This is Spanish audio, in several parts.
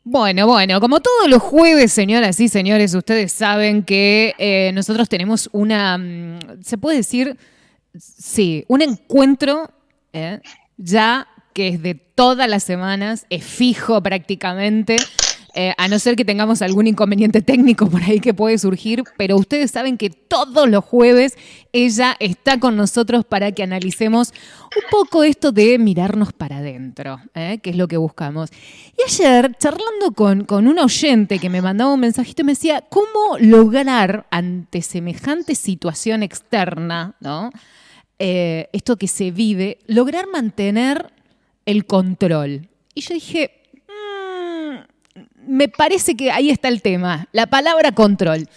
Bueno, como todos los jueves, señoras y señores, ustedes saben que nosotros tenemos se puede decir, sí, un encuentro ya que es de todas las semanas, es fijo prácticamente, a no ser que tengamos algún inconveniente técnico por ahí que puede surgir, pero ustedes saben que todos los jueves ella está con nosotros para que analicemos un poco esto de mirarnos para adentro, que es lo que buscamos. Y ayer, charlando con un oyente que me mandaba un mensajito, me decía, ¿cómo lograr ante semejante situación externa, ¿no? Esto que se vive, lograr mantener el control? Y yo dije, me parece que ahí está el tema, la palabra control.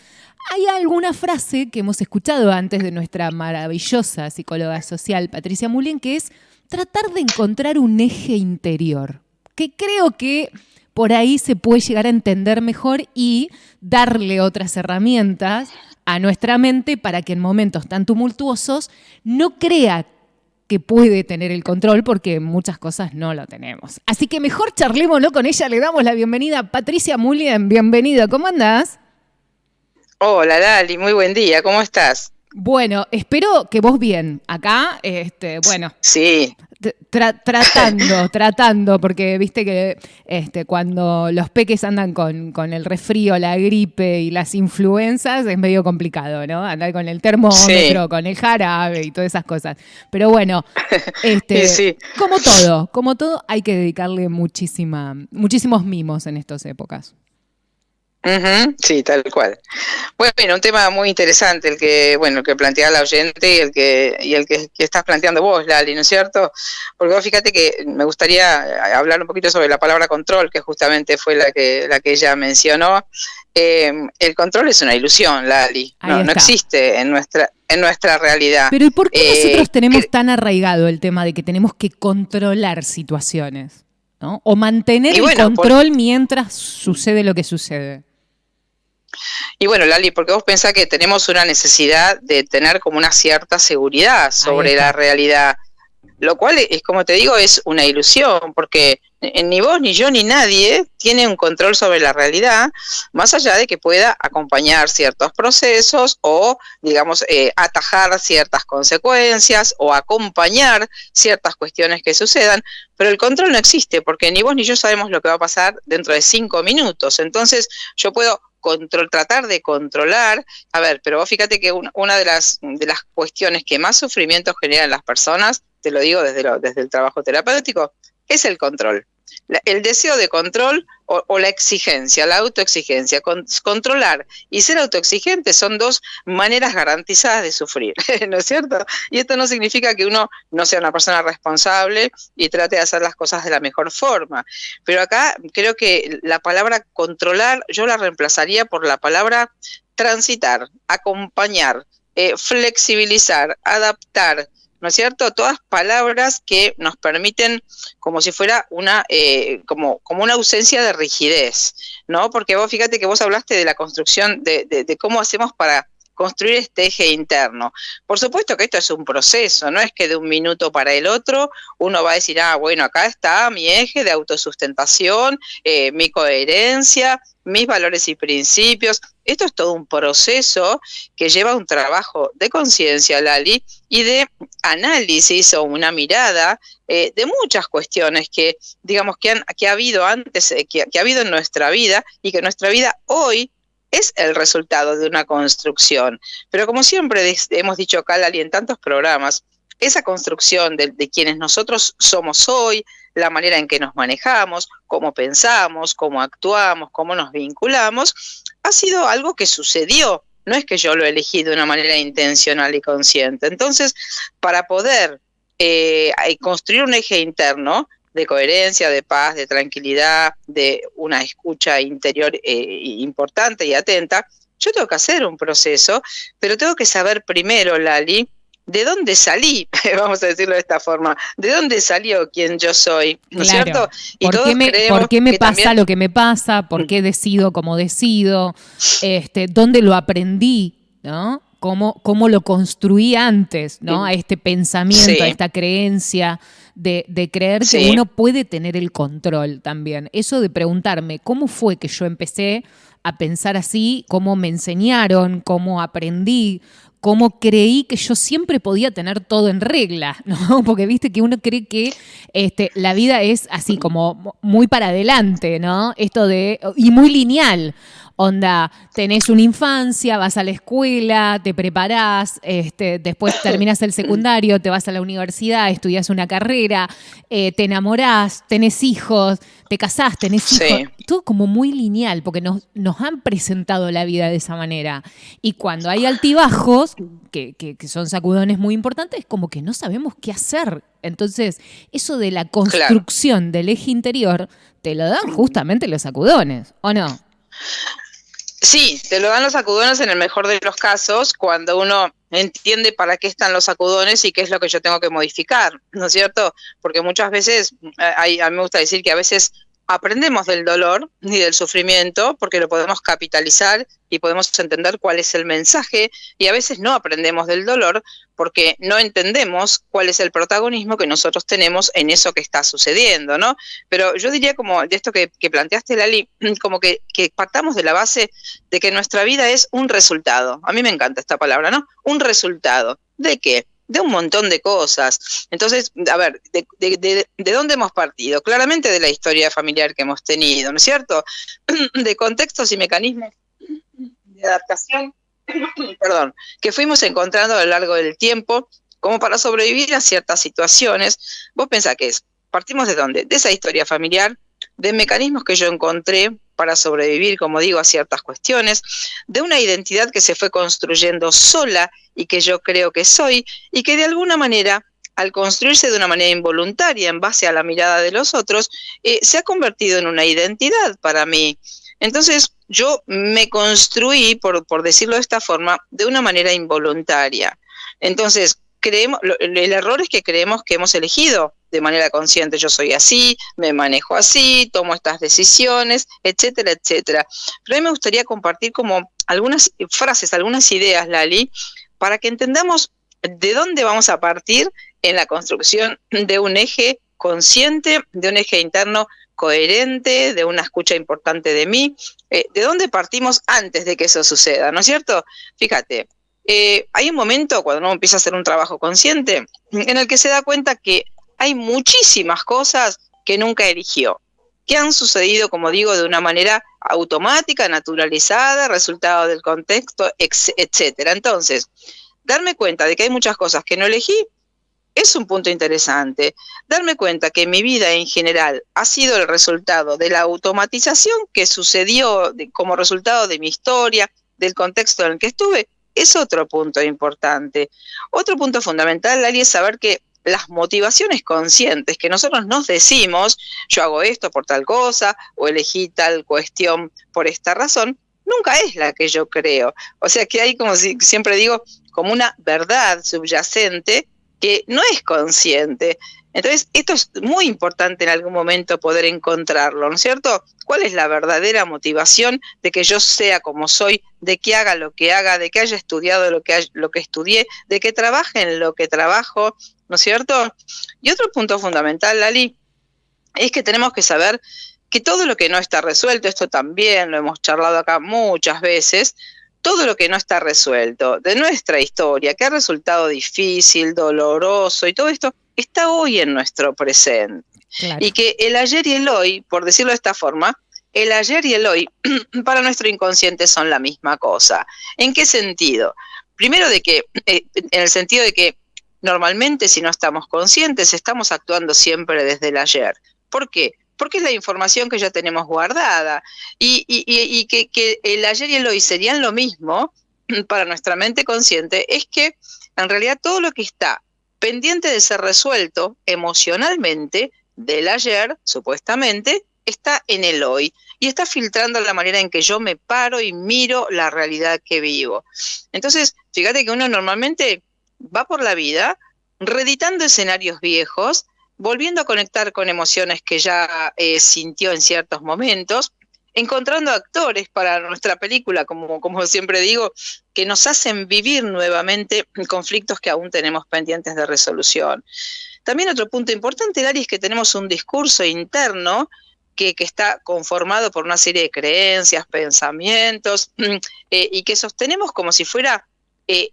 Hay alguna frase que hemos escuchado antes de nuestra maravillosa psicóloga social, Patricia Mullin, que es tratar de encontrar un eje interior, que creo que por ahí se puede llegar a entender mejor y darle otras herramientas a nuestra mente para que en momentos tan tumultuosos no crea que puede tener el control, porque muchas cosas no lo tenemos. Así que mejor charlémoslo con ella. Le damos la bienvenida a Patricia Mullin. Bienvenida, ¿cómo andás? Hola Lali, muy buen día, ¿cómo estás? Bueno, espero que vos bien. Acá, bueno, Sí, tratando, porque viste que cuando los peques andan con el resfrío, la gripe y las influencias es medio complicado, ¿no? Andar con el sí, termómetro, con el jarabe y todas esas cosas. Pero bueno, y sí. como todo, hay que dedicarle muchísimos mimos en estas épocas. Ujú, sí, tal cual. Bueno, un tema muy interesante el que plantea la oyente y el que estás planteando vos, Lali, ¿no es cierto? Porque vos fíjate que me gustaría hablar un poquito sobre la palabra control, que justamente fue la que ella mencionó. El control es una ilusión, Lali, Ahí no está. existe en nuestra realidad. Pero ¿y por qué nosotros tenemos Que, tan arraigado el tema de que tenemos que controlar situaciones? ¿No? O mantener y el bueno, control mientras sucede lo que sucede. Lali, porque vos pensás que tenemos una necesidad de tener como una cierta seguridad Ahí sobre la está. realidad, lo cual es, como te digo, es una ilusión, porque ni vos, ni yo, ni nadie tiene un control sobre la realidad, más allá de que pueda acompañar ciertos procesos o, digamos, atajar ciertas consecuencias o acompañar ciertas cuestiones que sucedan, pero el control no existe, porque ni vos ni yo sabemos lo que va a pasar dentro de 5 minutos. Entonces, yo puedo tratar de controlar. A ver, pero vos fíjate que una de las cuestiones que más sufrimiento generan las personas, te lo digo desde el trabajo terapéutico, es el control. El deseo de control o la exigencia, la autoexigencia. Controlar y ser autoexigente son dos maneras garantizadas de sufrir, ¿no es cierto? Y esto no significa que uno no sea una persona responsable y trate de hacer las cosas de la mejor forma. Pero acá creo que la palabra controlar yo la reemplazaría por la palabra transitar, acompañar, flexibilizar, adaptar, ¿no es cierto? Todas palabras que nos permiten como si fuera como una ausencia de rigidez, ¿no? Porque vos fíjate que vos hablaste de la construcción, de cómo hacemos para construir este eje interno. Por supuesto que esto es un proceso, no es que de un minuto para el otro uno va a decir, bueno, acá está mi eje de autosustentación, mi coherencia, mis valores y principios. Esto es todo un proceso que lleva un trabajo de conciencia, Lali, y de análisis o una mirada de muchas cuestiones que, digamos, que ha habido antes, que ha habido en nuestra vida y que nuestra vida hoy es el resultado de una construcción. Pero como siempre hemos dicho acá, Lali, en tantos programas, esa construcción de quienes nosotros somos hoy, la manera en que nos manejamos, cómo pensamos, cómo actuamos, cómo nos vinculamos, ha sido algo que sucedió. No es que yo lo elegí de una manera intencional y consciente. Entonces, para poder construir un eje interno de coherencia, de paz, de tranquilidad, de una escucha interior importante y atenta, yo tengo que hacer un proceso, pero tengo que saber primero, Lali, de dónde salí, vamos a decirlo de esta forma, de dónde salió quien yo soy, ¿no es Claro. cierto? Y todos ¿Por creemos qué me que pasa también... lo que me pasa? ¿Por qué decido como decido? ¿Dónde lo aprendí? ¿No? ¿Cómo lo construí antes? ¿No? A este pensamiento, a Sí, esta creencia de creer que Sí, uno puede tener el control también. Eso de preguntarme cómo fue que yo empecé a pensar así, cómo me enseñaron, cómo aprendí, cómo creí que yo siempre podía tener todo en regla, ¿no? Porque viste que uno cree que la vida es así como muy para adelante, ¿no? Y muy lineal. Onda, tenés una infancia, vas a la escuela, te preparás, después terminas el secundario, te vas a la universidad, estudias una carrera, te enamorás, tenés hijos, te casás, tenés hijos. sí, Todo como muy lineal, porque nos han presentado la vida de esa manera. Y cuando hay altibajos, que son sacudones muy importantes, como que no sabemos qué hacer. Entonces, eso de la claro. construcción del eje interior, te lo dan justamente los sacudones, ¿o no? Sí, te lo dan los sacudones en el mejor de los casos, cuando uno entiende para qué están los sacudones y qué es lo que yo tengo que modificar, ¿no es cierto? Porque muchas veces, a mí me gusta decir que a veces aprendemos del dolor y del sufrimiento porque lo podemos capitalizar y podemos entender cuál es el mensaje, y a veces no aprendemos del dolor porque no entendemos cuál es el protagonismo que nosotros tenemos en eso que está sucediendo, ¿no? Pero yo diría, como de esto que planteaste, Lali, como que partamos de la base de que nuestra vida es un resultado. A mí me encanta esta palabra, ¿no? Un resultado. ¿De qué? De un montón de cosas. Entonces, a ver, ¿de dónde hemos partido? Claramente de la historia familiar que hemos tenido, ¿no es cierto? De contextos y mecanismos de adaptación, perdón, que fuimos encontrando a lo largo del tiempo como para sobrevivir a ciertas situaciones. Vos pensás que partimos de dónde? De esa historia familiar, de mecanismos que yo encontré para sobrevivir, como digo, a ciertas cuestiones, de una identidad que se fue construyendo sola y que yo creo que soy, y que de alguna manera, al construirse de una manera involuntaria en base a la mirada de los otros, se ha convertido en una identidad para mí. Entonces, yo me construí, por decirlo de esta forma, de una manera involuntaria. Entonces, el error es que creemos que hemos elegido de manera consciente: yo soy así, me manejo así, tomo estas decisiones, etcétera, etcétera. Pero a mí me gustaría compartir como algunas frases, algunas ideas, Lali, para que entendamos de dónde vamos a partir en la construcción de un eje consciente, de un eje interno coherente, de una escucha importante de mí, de dónde partimos antes de que eso suceda, ¿no es cierto? Fíjate, hay un momento cuando uno empieza a hacer un trabajo consciente en el que se da cuenta que hay muchísimas cosas que nunca eligió, que han sucedido, como digo, de una manera automática, naturalizada, resultado del contexto, etcétera. Entonces, darme cuenta de que hay muchas cosas que no elegí es un punto interesante. Darme cuenta que mi vida en general ha sido el resultado de la automatización que sucedió como resultado de mi historia, del contexto en el que estuve, es otro punto importante. Otro punto fundamental, Lali, es saber que las motivaciones conscientes que nosotros nos decimos, yo hago esto por tal cosa, o elegí tal cuestión por esta razón, nunca es la que yo creo. O sea que hay, como siempre digo, como una verdad subyacente que no es consciente. Entonces, esto es muy importante en algún momento poder encontrarlo, ¿no es cierto? ¿Cuál es la verdadera motivación de que yo sea como soy, de que haga lo que haga, de que haya estudiado lo que estudié, de que trabaje en lo que trabajo, ¿no es cierto? Y otro punto fundamental, Lali, es que tenemos que saber que todo lo que no está resuelto, esto también lo hemos charlado acá muchas veces, todo lo que no está resuelto de nuestra historia, que ha resultado difícil, doloroso y todo esto, está hoy en nuestro presente. Claro. Y que el ayer y el hoy, por decirlo de esta forma, el ayer y el hoy para nuestro inconsciente son la misma cosa. ¿En qué sentido? Primero, en el sentido de que normalmente, si no estamos conscientes, estamos actuando siempre desde el ayer. ¿Por qué? Porque es la información que ya tenemos guardada, y que el ayer y el hoy serían lo mismo para nuestra mente consciente. Es que en realidad todo lo que está pendiente de ser resuelto emocionalmente del ayer, supuestamente, está en el hoy y está filtrando la manera en que yo me paro y miro la realidad que vivo. Entonces, fíjate que uno normalmente va por la vida reeditando escenarios viejos, volviendo a conectar con emociones que ya sintió en ciertos momentos, encontrando actores para nuestra película, como siempre digo, que nos hacen vivir nuevamente conflictos que aún tenemos pendientes de resolución. También otro punto importante, Lali, es que tenemos un discurso interno que está conformado por una serie de creencias, pensamientos, y que sostenemos como si fuera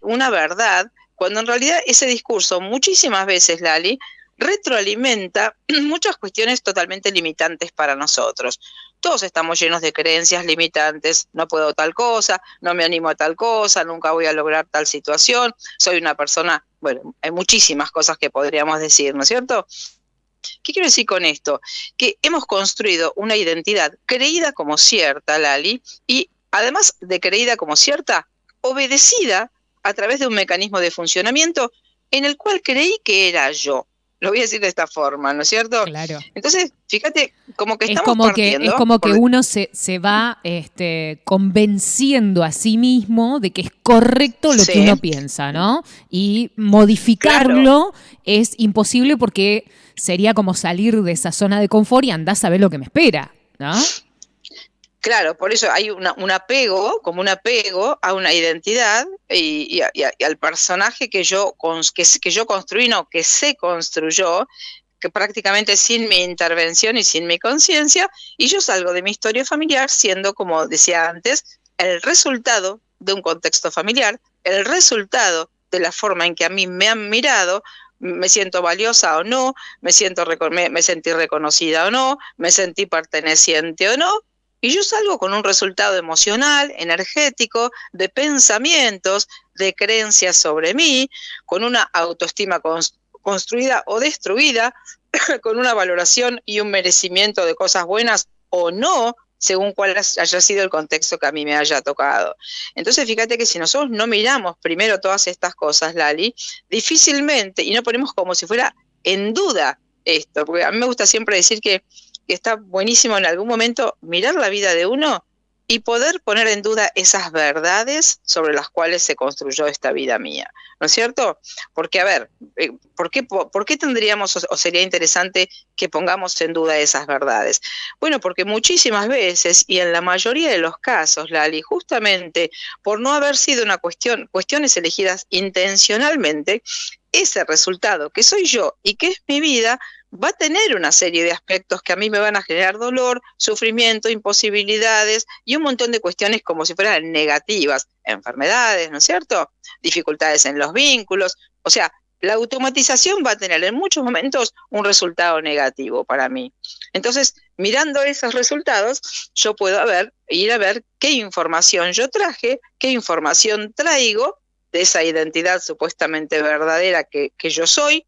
una verdad, cuando en realidad ese discurso muchísimas veces, Lali, retroalimenta muchas cuestiones totalmente limitantes para nosotros. Todos estamos llenos de creencias limitantes, no puedo tal cosa, no me animo a tal cosa, nunca voy a lograr tal situación, soy una persona, bueno, hay muchísimas cosas que podríamos decir, ¿no es cierto? ¿Qué quiero decir con esto? Que hemos construido una identidad creída como cierta, Lali, y además de creída como cierta, obedecida a través de un mecanismo de funcionamiento en el cual creí que era yo. Lo voy a decir de esta forma, ¿no es cierto? Claro. Entonces, fíjate, como que estamos partiendo. Es como que uno se va convenciendo a sí mismo de que es correcto lo que uno piensa, ¿no? Y modificarlo es imposible porque sería como salir de esa zona de confort y andar a saber lo que me espera, ¿no? Claro, por eso hay un apego, como un apego a una identidad y al personaje que yo construí, no, que se construyó, que prácticamente sin mi intervención y sin mi conciencia, y yo salgo de mi historia familiar siendo, como decía antes, el resultado de un contexto familiar, el resultado de la forma en que a mí me han mirado, me siento valiosa o no, me sentí reconocida o no, me sentí perteneciente o no, y yo salgo con un resultado emocional, energético, de pensamientos, de creencias sobre mí, con una autoestima construida o destruida, con una valoración y un merecimiento de cosas buenas o no, según cuál haya sido el contexto que a mí me haya tocado. Entonces, fíjate que si nosotros no miramos primero todas estas cosas, Lali, difícilmente, y no ponemos como si fuera en duda esto, porque a mí me gusta siempre decir que está buenísimo en algún momento mirar la vida de uno y poder poner en duda esas verdades sobre las cuales se construyó esta vida mía, ¿no es cierto? Porque, a ver, ¿por qué tendríamos o sería interesante que pongamos en duda esas verdades? Bueno, porque muchísimas veces, y en la mayoría de los casos, Lali, justamente por no haber sido cuestiones elegidas intencionalmente, ese resultado que soy yo y que es mi vida, va a tener una serie de aspectos que a mí me van a generar dolor, sufrimiento, imposibilidades y un montón de cuestiones como si fueran negativas, enfermedades, ¿no es cierto? Dificultades en los vínculos, o sea, la automatización va a tener en muchos momentos un resultado negativo para mí. Entonces, mirando esos resultados, yo puedo ir a ver qué información yo traje, qué información traigo de esa identidad supuestamente verdadera que yo soy,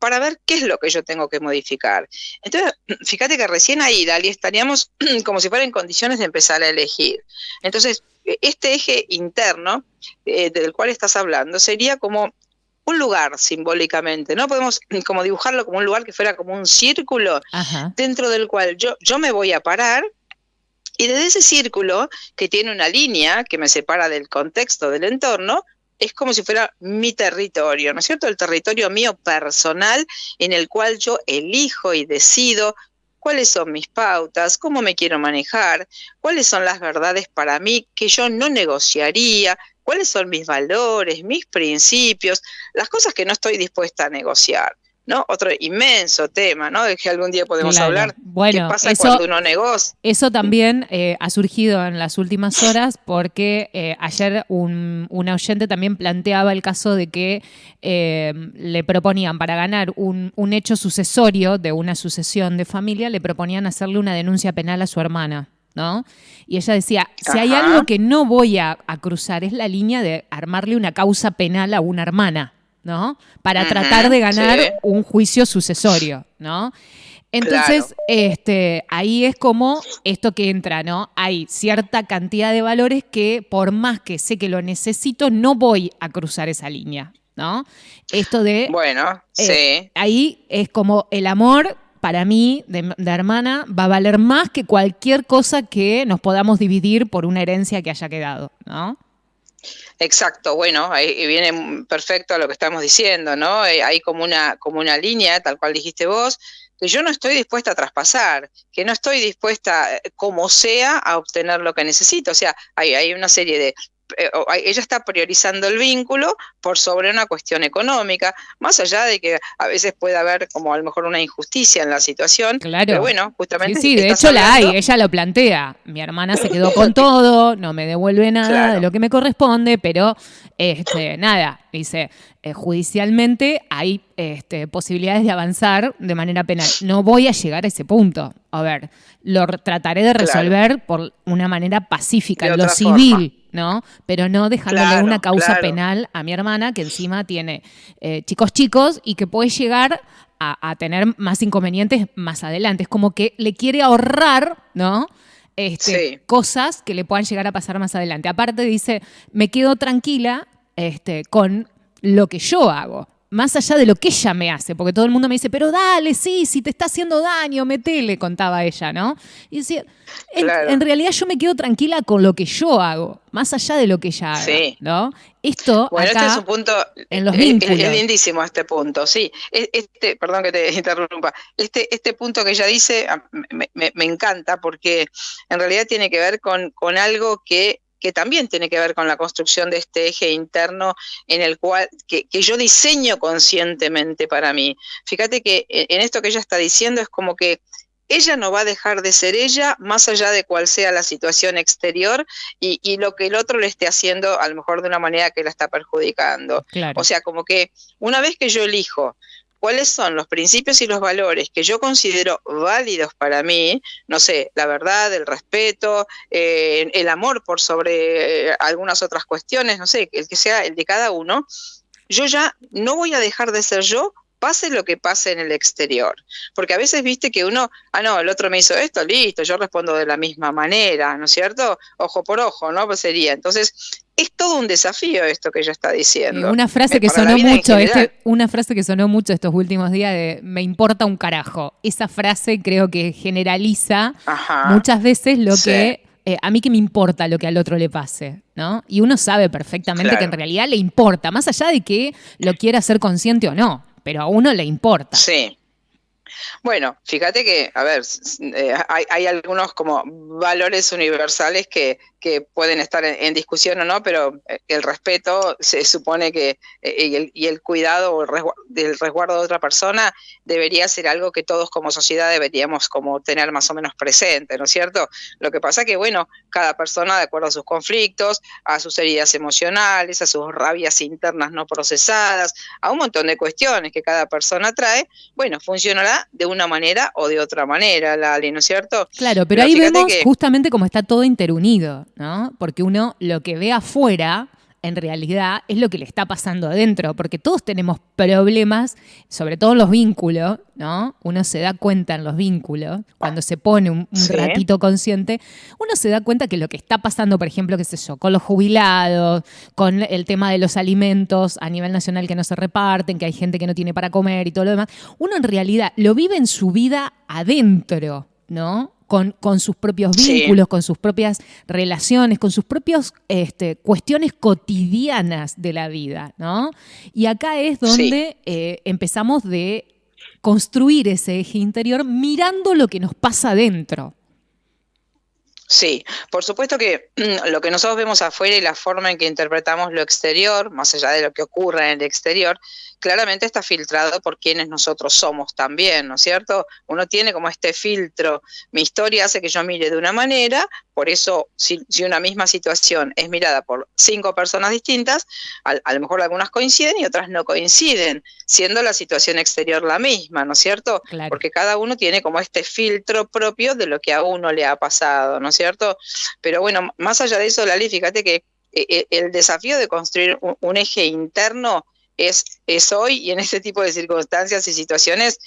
para ver qué es lo que yo tengo que modificar. Entonces, fíjate que recién ahí, Dali, estaríamos como si fuera en condiciones de empezar a elegir. Entonces, este eje interno del cual estás hablando sería como un lugar simbólicamente, ¿no? Podemos como dibujarlo como un lugar que fuera como un círculo. Ajá. Dentro del cual yo me voy a parar, y desde ese círculo, que tiene una línea que me separa del contexto, del entorno, es como si fuera mi territorio, ¿no es cierto? El territorio mío personal en el cual yo elijo y decido cuáles son mis pautas, cómo me quiero manejar, cuáles son las verdades para mí que yo no negociaría, cuáles son mis valores, mis principios, las cosas que no estoy dispuesta a negociar, ¿no? Otro inmenso tema, ¿no? De que algún día podemos hablar. Bueno, ¿qué pasa cuando uno negocia? Eso también ha surgido en las últimas horas porque ayer un oyente también planteaba el caso de que le proponían para ganar un hecho sucesorio de una sucesión de familia, le proponían hacerle una denuncia penal a su hermana, ¿no? Y ella decía, si hay algo que no voy a cruzar es la línea de armarle una causa penal a una hermana, ¿no? Para tratar de ganar un juicio sucesorio, ¿no? Entonces, ahí es como esto que entra, ¿no? Hay cierta cantidad de valores que por más que sé que lo necesito, no voy a cruzar esa línea, ¿no? Esto de... Bueno, sí. Ahí es como el amor, para mí, de hermana, va a valer más que cualquier cosa que nos podamos dividir por una herencia que haya quedado, ¿no? Exacto, bueno, ahí viene perfecto a lo que estamos diciendo, ¿no? Hay como una línea, tal cual dijiste vos, que yo no estoy dispuesta a traspasar, que no estoy dispuesta, como sea, a obtener lo que necesito. O sea, hay una serie ella está priorizando el vínculo por sobre una cuestión económica, más allá de que a veces puede haber como a lo mejor una injusticia en la situación, Claro. pero bueno, justamente Sí, de hecho la hay, ella lo plantea. Mi hermana se quedó con todo, no me devuelve nada de lo que me corresponde, pero nada, dice, judicialmente hay posibilidades de avanzar de manera penal. No voy a llegar a ese punto. A ver, lo trataré de resolver por una manera pacífica, en lo civil, ¿no? Pero no dejándole una causa penal a mi hermana, que encima tiene chicos y que puede llegar a tener más inconvenientes más adelante. Es como que le quiere ahorrar, ¿no? Cosas que le puedan llegar a pasar más adelante. Aparte dice, me quedo tranquila con lo que yo hago, más allá de lo que ella me hace, porque todo el mundo me dice, pero dale, sí, si te está haciendo daño, metele, contaba ella, ¿no? Y decía, en realidad yo me quedo tranquila con lo que yo hago, más allá de lo que ella haga, ¿no? Esto bueno, acá, es un punto, en los vínculos. Es lindísimo este punto, sí. Perdón que te interrumpa, este punto que ella dice me encanta porque en realidad tiene que ver con algo que también tiene que ver con la construcción de este eje interno en el cual, que yo diseño conscientemente para mí. Fíjate que en esto que ella está diciendo es como que ella no va a dejar de ser ella, más allá de cuál sea la situación exterior y lo que el otro le esté haciendo, a lo mejor de una manera que la está perjudicando. Claro. O sea, como que una vez que yo elijo cuáles son los principios y los valores que yo considero válidos para mí, no sé, la verdad, el respeto, el amor por sobre algunas otras cuestiones, no sé, el que sea el de cada uno, yo ya no voy a dejar de ser yo, pase lo que pase en el exterior. Porque a veces viste que uno, no, el otro me hizo esto, listo, yo respondo de la misma manera, ¿no es cierto? Ojo por ojo, ¿no? Pues sería. Entonces, es todo un desafío esto que ella está diciendo. Una frase que sonó mucho, una frase que sonó mucho estos últimos días de me importa un carajo. Esa frase creo que generaliza muchas veces lo que a mí que me importa lo que al otro le pase, ¿no? Y uno sabe perfectamente que en realidad le importa, más allá de que lo quiera hacer consciente o no, pero a uno le importa. Sí. Bueno, fíjate que, a ver, hay algunos como valores universales que pueden estar en discusión o no, pero el respeto se supone que y el cuidado o el resguardo de otra persona debería ser algo que todos como sociedad deberíamos como tener más o menos presente, ¿no es cierto? Lo que pasa que, bueno, cada persona, de acuerdo a sus conflictos, a sus heridas emocionales, a sus rabias internas no procesadas, a un montón de cuestiones que cada persona trae, bueno, funcionará de una manera o de otra manera, Lali, ¿no es cierto? Claro, pero ahí vemos justamente cómo está todo interunido, ¿no? Porque uno lo que ve afuera, en realidad, es lo que le está pasando adentro, porque todos tenemos problemas, sobre todo en los vínculos, ¿no? Uno se da cuenta en los vínculos, cuando se pone un ratito consciente, uno se da cuenta que lo que está pasando, por ejemplo, qué sé yo, con los jubilados, con el tema de los alimentos a nivel nacional que no se reparten, que hay gente que no tiene para comer y todo lo demás, uno en realidad lo vive en su vida adentro, ¿no? Con sus propios vínculos, con sus propias relaciones, con sus propias cuestiones cotidianas de la vida, ¿no? Y acá es donde empezamos de construir ese eje interior mirando lo que nos pasa adentro. Sí, por supuesto que lo que nosotros vemos afuera y la forma en que interpretamos lo exterior, más allá de lo que ocurre en el exterior, claramente está filtrado por quienes nosotros somos también, ¿no es cierto? Uno tiene como este filtro, mi historia hace que yo mire de una manera, por eso si una misma situación es mirada por 5 personas distintas, a lo mejor algunas coinciden y otras no coinciden, siendo la situación exterior la misma, ¿no es cierto? Claro. Porque cada uno tiene como este filtro propio de lo que a uno le ha pasado, ¿no es cierto? Pero bueno, más allá de eso, Lali, fíjate que el desafío de construir un eje interno es hoy y en este tipo de circunstancias y situaciones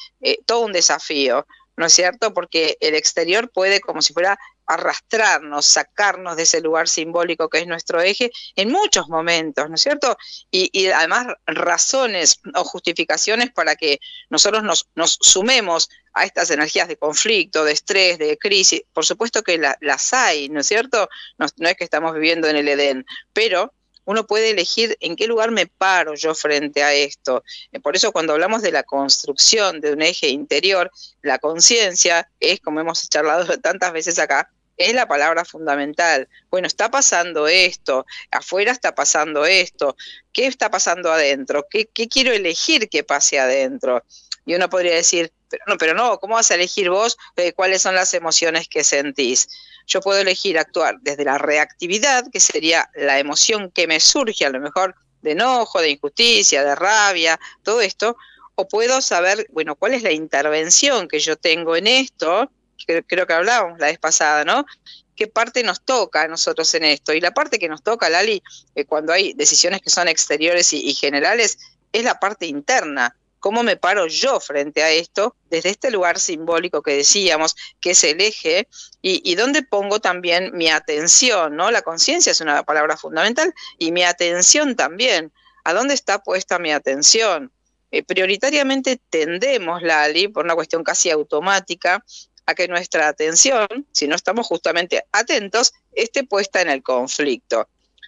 todo un desafío, ¿no es cierto? Porque el exterior puede como si fuera arrastrarnos, sacarnos de ese lugar simbólico que es nuestro eje en muchos momentos, ¿no es cierto? Y además razones o justificaciones para que nosotros nos sumemos a estas energías de conflicto, de estrés, de crisis. Por supuesto que las hay, ¿no es cierto? No es que estamos viviendo en el Edén, pero uno puede elegir en qué lugar me paro yo frente a esto. Por eso cuando hablamos de la construcción de un eje interior, la conciencia es, como hemos charlado tantas veces acá, es la palabra fundamental. Bueno, está pasando esto, afuera está pasando esto, ¿qué está pasando adentro? ¿Qué quiero elegir que pase adentro? Y uno podría decir, pero no, ¿cómo vas a elegir vos cuáles son las emociones que sentís? Yo puedo elegir actuar desde la reactividad, que sería la emoción que me surge, a lo mejor de enojo, de injusticia, de rabia, todo esto, o puedo saber, bueno, cuál es la intervención que yo tengo en esto, creo que hablábamos la vez pasada, ¿no? ¿Qué parte nos toca a nosotros en esto? Y la parte que nos toca, Lali, cuando hay decisiones que son exteriores y generales, es la parte interna. ¿Cómo me paro yo frente a esto desde este lugar simbólico que decíamos, que es el eje, y dónde pongo también mi atención, ¿no? La conciencia es una palabra fundamental, y mi atención también. ¿A dónde está puesta mi atención? Prioritariamente tendemos, Lali, por una cuestión casi automática, a que nuestra atención, si no estamos justamente atentos, esté puesta en el conflicto.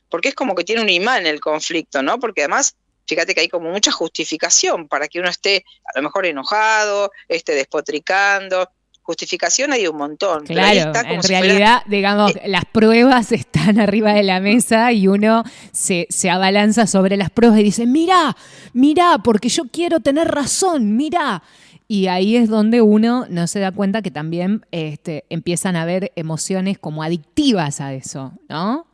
Porque es como que tiene un imán el conflicto, ¿no? Porque además, fíjate que hay como mucha justificación para que uno esté a lo mejor enojado, esté despotricando. Justificación hay un montón. Claro, pero ahí está como en realidad, digamos, las pruebas están arriba de la mesa y uno se abalanza sobre las pruebas y dice, mirá, porque yo quiero tener razón, mirá. Y ahí es donde uno no se da cuenta que también empiezan a haber emociones como adictivas a eso, ¿no?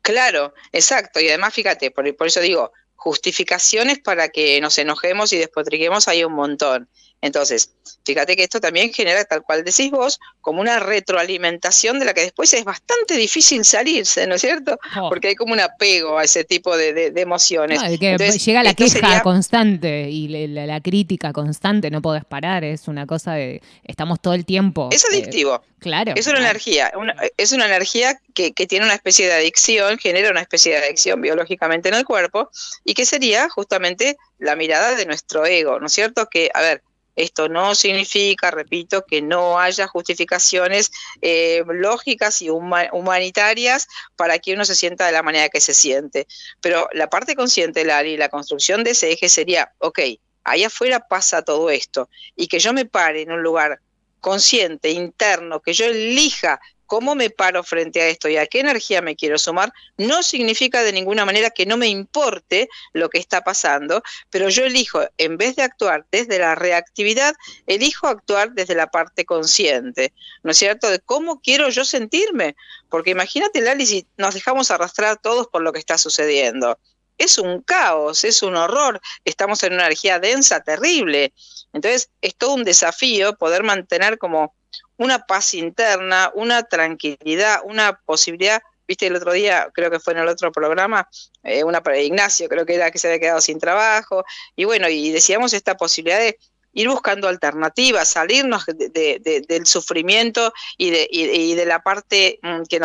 Claro, exacto. Y además, fíjate, por eso digo, justificaciones para que nos enojemos y despotriquemos hay un montón. Entonces, fíjate que esto también genera, tal cual decís vos, como una retroalimentación de la que después es bastante difícil salirse, ¿no es cierto? Porque hay como un apego a ese tipo de emociones. No, que entonces, llega la queja constante y la crítica constante, no podés parar, es una cosa de, estamos todo el tiempo. Es adictivo. Claro. Es una energía, es una energía que tiene una especie de adicción, genera una especie de adicción biológicamente en el cuerpo, y que sería justamente la mirada de nuestro ego, ¿no es cierto? Que, a ver, esto no significa, repito, que no haya justificaciones lógicas y humanitarias para que uno se sienta de la manera que se siente. Pero la parte consciente, Lali, la construcción de ese eje sería, ok, ahí afuera pasa todo esto, y que yo me pare en un lugar consciente, interno, que yo elija cómo me paro frente a esto y a qué energía me quiero sumar, no significa de ninguna manera que no me importe lo que está pasando, pero yo elijo, en vez de actuar desde la reactividad, elijo actuar desde la parte consciente, ¿no es cierto?, de cómo quiero yo sentirme, porque imagínate, Lali, si nos dejamos arrastrar todos por lo que está sucediendo. Es un caos, es un horror, estamos en una energía densa, terrible. Entonces, es todo un desafío poder mantener como una paz interna, una tranquilidad, una posibilidad. Viste, el otro día, creo que fue en el otro programa, una para Ignacio, creo que era que se había quedado sin trabajo, y bueno, y decíamos esta posibilidad de ir buscando alternativas, salirnos del sufrimiento y de la parte que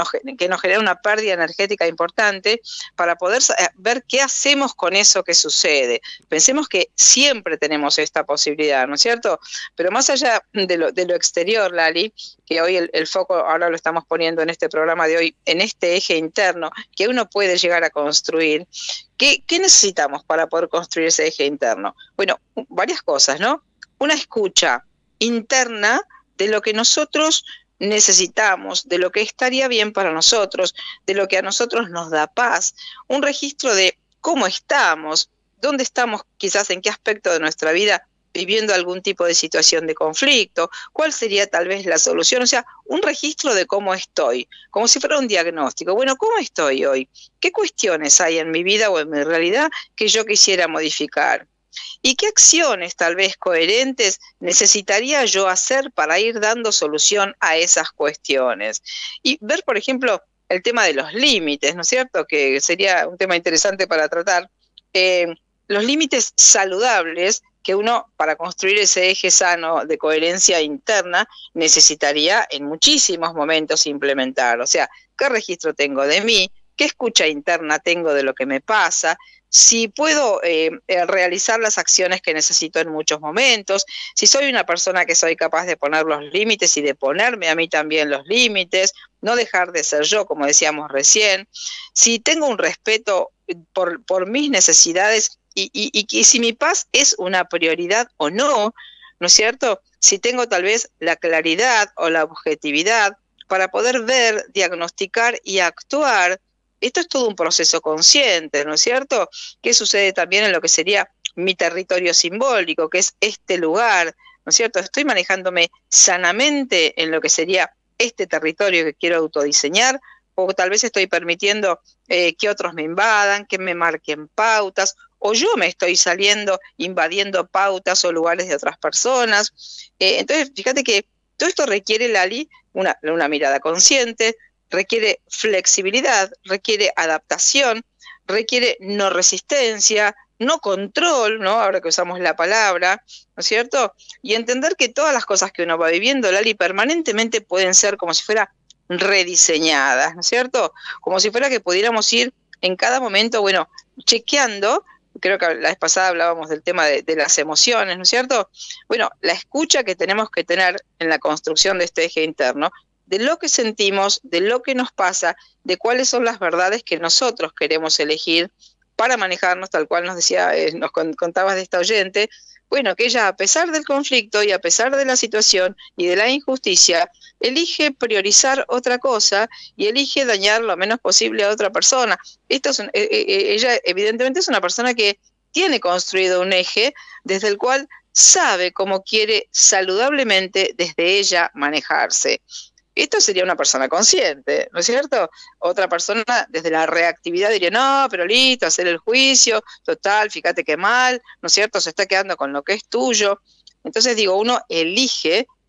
nos genera una pérdida energética importante, para poder ver qué hacemos con eso que sucede. Pensemos que siempre tenemos esta posibilidad, ¿no es cierto? Pero más allá de lo exterior, Lali, que hoy el foco ahora lo estamos poniendo en este programa de hoy, en este eje interno que uno puede llegar a construir, ¿qué necesitamos para poder construir ese eje interno? Bueno, varias cosas, ¿no? Una escucha interna de lo que nosotros necesitamos, de lo que estaría bien para nosotros, de lo que a nosotros nos da paz, un registro de cómo estamos, dónde estamos, quizás en qué aspecto de nuestra vida viviendo algún tipo de situación de conflicto, cuál sería tal vez la solución, o sea, un registro de cómo estoy, como si fuera un diagnóstico. Bueno, ¿cómo estoy hoy? ¿Qué cuestiones hay en mi vida o en mi realidad que yo quisiera modificar? ¿Y qué acciones tal vez coherentes necesitaría yo hacer para ir dando solución a esas cuestiones? Y ver, por ejemplo, el tema de los límites, ¿no es cierto?, que sería un tema interesante para tratar. Los límites saludables que uno, para construir ese eje sano de coherencia interna, necesitaría en muchísimos momentos implementar. O sea, ¿qué registro tengo de mí? ¿Qué escucha interna tengo de lo que me pasa? Si puedo realizar las acciones que necesito en muchos momentos, si soy una persona que soy capaz de poner los límites y de ponerme a mí también los límites, no dejar de ser yo, como decíamos recién, si tengo un respeto por mis necesidades y si mi paz es una prioridad o no, ¿no es cierto? Si tengo tal vez la claridad o la objetividad para poder ver, diagnosticar y actuar. Esto es todo un proceso consciente, ¿no es cierto? ¿Qué sucede también en lo que sería mi territorio simbólico, que es este lugar, ¿no es cierto? Estoy manejándome sanamente en lo que sería este territorio que quiero autodiseñar, o tal vez estoy permitiendo que otros me invadan, que me marquen pautas, o yo me estoy saliendo, invadiendo pautas o lugares de otras personas. Entonces, fíjate que todo esto requiere, Lali, una mirada consciente, requiere flexibilidad, requiere adaptación, requiere no resistencia, no control, ¿no? Ahora que usamos la palabra, ¿no es cierto? Y entender que todas las cosas que uno va viviendo, Lali, permanentemente pueden ser como si fuera rediseñadas, ¿no es cierto? Como si fuera que pudiéramos ir en cada momento, bueno, chequeando. Creo que la vez pasada hablábamos del tema de las emociones, ¿no es cierto? Bueno, la escucha que tenemos que tener en la construcción de este eje interno, de lo que sentimos, de lo que nos pasa, de cuáles son las verdades que nosotros queremos elegir para manejarnos, tal cual nos decía, nos contabas de esta oyente, bueno, que ella a pesar del conflicto y a pesar de la situación y de la injusticia, elige priorizar otra cosa y elige dañar lo menos posible a otra persona. Ella evidentemente es una persona que tiene construido un eje desde el cual sabe cómo quiere saludablemente desde ella manejarse. Esto sería una persona consciente, ¿no es cierto? Otra persona desde la reactividad diría, no, pero listo, hacer el juicio, total, fíjate qué mal, ¿no es cierto? Se está quedando con lo que es tuyo. Entonces digo, uno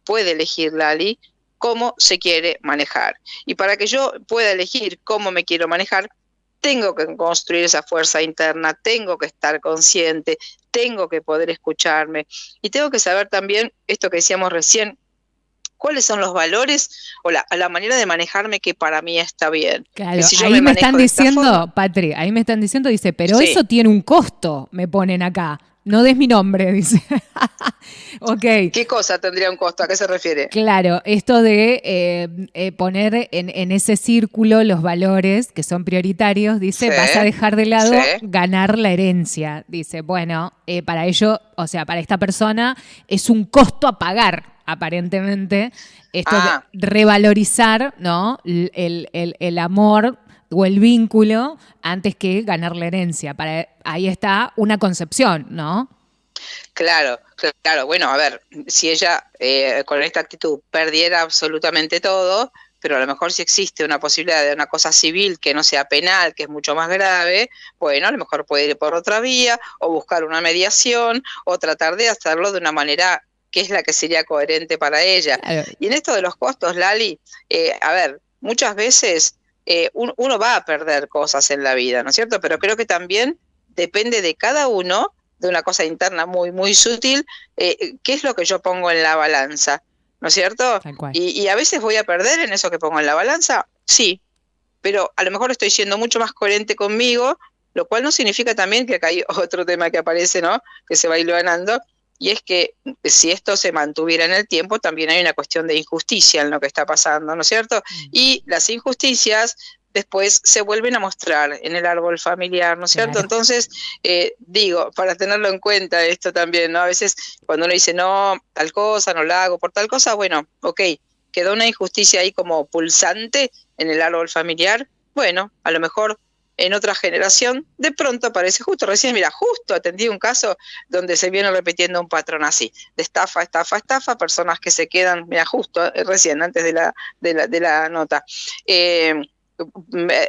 puede elegir, Lali, cómo se quiere manejar. Y para que yo pueda elegir cómo me quiero manejar, tengo que construir esa fuerza interna, tengo que estar consciente, tengo que poder escucharme y tengo que saber también esto que decíamos recién, cuáles son los valores o la manera de manejarme que para mí está bien. Claro, si yo ahí me están diciendo, forma, Patri, ahí me están diciendo, dice, pero sí. eso tiene un costo, me ponen acá. No des mi nombre, dice. Ok. ¿Qué cosa tendría un costo? ¿A qué se refiere? Claro, esto de poner en ese círculo los valores que son prioritarios, dice, Sí, vas a dejar de lado sí. ganar la herencia. Dice, bueno, para ello, o sea, para esta persona es un costo a pagar, aparentemente, esto de revalorizar, ¿no? El amor o el vínculo antes que ganar la herencia. Ahí está una concepción, ¿no? Claro. Bueno, a ver, si ella con esta actitud perdiera absolutamente todo, pero a lo mejor si existe una posibilidad de una cosa civil que no sea penal, que es mucho más grave, bueno, a lo mejor puede ir por otra vía o buscar una mediación o tratar de hacerlo de una manera que es la que sería coherente para ella. Claro. Y en esto de los costos, Lali, a ver, muchas veces uno va a perder cosas en la vida, ¿no es cierto? Pero creo que también depende de cada uno, de una cosa interna muy, muy sutil, qué es lo que yo pongo en la balanza, ¿no es cierto? Y a veces voy a perder en eso que pongo en la balanza, sí, pero a lo mejor estoy siendo mucho más coherente conmigo, lo cual no significa también que acá hay otro tema que aparece, ¿no? Que se va hilvanando, y es que si esto se mantuviera en el tiempo, también hay una cuestión de injusticia en lo que está pasando, ¿no es cierto? Y las injusticias después se vuelven a mostrar en el árbol familiar, ¿no es cierto? Claro. Entonces, digo, para tenerlo en cuenta esto también, ¿no? A veces cuando uno dice, no, tal cosa, no la hago por tal cosa, bueno, ok, quedó una injusticia ahí como pulsante en el árbol familiar, bueno, a lo mejor en otra generación, de pronto aparece justo atendí un caso donde se viene repitiendo un patrón así, de estafa, personas que se quedan, justo recién, antes de la nota,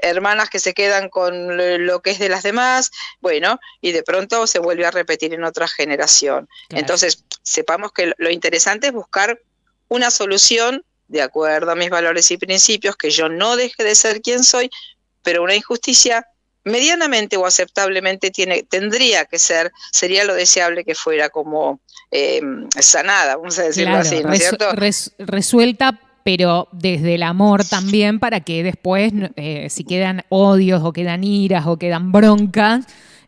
hermanas que se quedan con lo que es de las demás, bueno, y de pronto se vuelve a repetir en otra generación. Claro. Entonces, sepamos que lo interesante es buscar una solución de acuerdo a mis valores y principios, que yo no deje de ser quien soy, pero una injusticia medianamente o aceptablemente tendría que sería lo deseable que fuera como sanada, vamos a decirlo claro, así, ¿no es cierto? Resuelta, pero desde el amor también, para que después, si quedan odios o quedan iras o quedan broncas,